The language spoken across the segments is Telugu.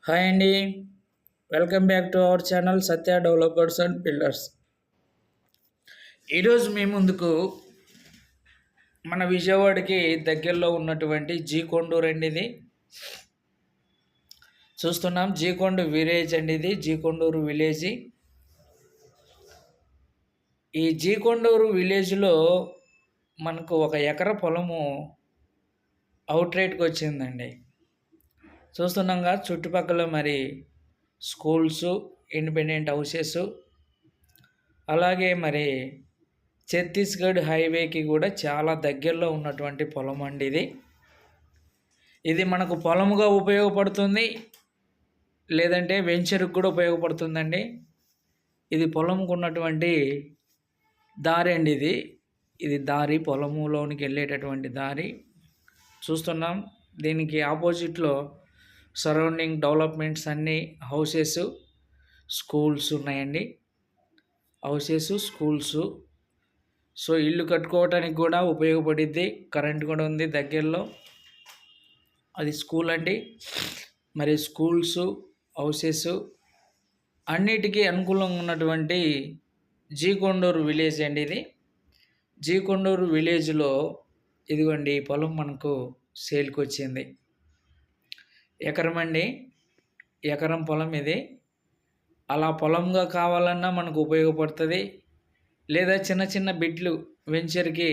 హాయ్ అండి. Welcome back to our channel Satya developers and builders. ఈరోజు మీ ముందుకు మన విజయవాడకి దగ్గరలో ఉన్నటువంటి జీకొండూరు అండి. ఇది చూస్తున్నాం, జీకొండూరు విలేజ్ అండి. ఇది జీకొండూరు విలేజ్. ఈ జీకొండూరు విలేజ్లో మనకు 1 ఎకర పొలము అవుట్ రేట్కి వచ్చిందండి. చూస్తున్నాంగా చుట్టుపక్కల మరి స్కూల్స్, ఇండిపెండెంట్ హౌసెస్, అలాగే మరి ఛత్తీస్గఢ్ హైవేకి కూడా చాలా దగ్గరలో ఉన్నటువంటి పొలం అండి ఇది. ఇది మనకు పొలముగా ఉపయోగపడుతుంది, లేదంటే వెంచర్కి కూడా ఉపయోగపడుతుందండి. ఇది పొలంకు ఉన్నటువంటి దారి అండి. ఇది దారి, పొలములోనికి వెళ్ళేటటువంటి దారి చూస్తున్నాం. దీనికి ఆపోజిట్లో సరౌండింగ్ డెవలప్మెంట్స్ అన్నీ హౌసెస్, స్కూల్స్ ఉన్నాయండి. Houses, schools. సో ఇల్లు కట్టుకోవటానికి కూడా ఉపయోగపడిద్ది. కరెంట్ కూడా ఉంది దగ్గరలో. అది స్కూల్ అండి. మరి స్కూల్స్, హౌసెస్ అన్నిటికీ అనుకూలంగా ఉన్నటువంటి జీకొండూరు విలేజ్ అండి ఇది. జీకొండూరు విలేజ్లో ఇదిగోండి ఈ పొలం మనకు సేల్కి వచ్చింది. ఎకరం అండి, ఎకరం పొలం ఇది. అలా పొలంగా కావాలన్నా మనకు ఉపయోగపడుతుంది, లేదా చిన్న చిన్న బిట్లు వెంచర్కి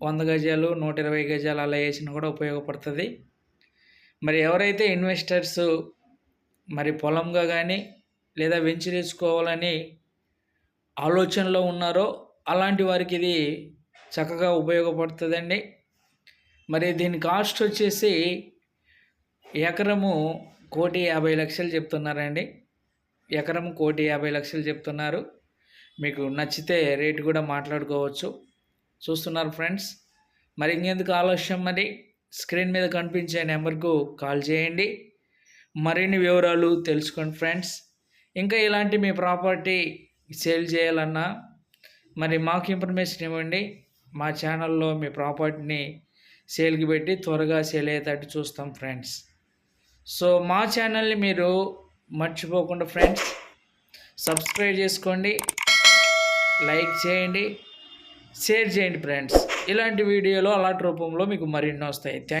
100 గజాలు, 120 గజాలు అలా వేసినా కూడా ఉపయోగపడుతుంది. మరి ఎవరైతే ఇన్వెస్టర్స్ మరి పొలంగా కానీ లేదా వెంచర్ వేసుకోవాలని ఆలోచనలో ఉన్నారో అలాంటి వారికి ఇది చక్కగా ఉపయోగపడుతుందండి. మరి దీని కాస్ట్ వచ్చేసి ఎకరము 1,50,00,000 చెప్తున్నారండి. ఎకరం 1,50,00,000 చెప్తున్నారు. మీకు నచ్చితే రేటు కూడా మాట్లాడుకోవచ్చు. చూస్తున్నారు ఫ్రెండ్స్. మరి ఇంకెందుకు ఆలస్యం, మరి స్క్రీన్ మీద కనిపించే నెంబర్కు కాల్ చేయండి, మరిన్ని వివరాలు తెలుసుకోండి ఫ్రెండ్స్. ఇంకా ఇలాంటి మీ ప్రాపర్టీ సేల్ చేయాలన్నా మరి మాకు ఇన్ఫర్మేషన్ ఇవ్వండి. మా ఛానల్లో మీ ప్రాపర్టీని సేల్కి పెట్టి త్వరగా సేల్ అయ్యేటట్టు చూస్తాం ఫ్రెండ్స్. సో మా ఛానల్ని మీరు మర్చిపోకుండా ఫ్రెండ్స్ సబ్స్క్రైబ్ చేసుకోండి, లైక్ చేయండి, షేర్ చేయండి ఫ్రెండ్స్. ఇలాంటి వీడియోలు అలాంటి రూపంలో మీకు మరిన్ని వస్తాయి.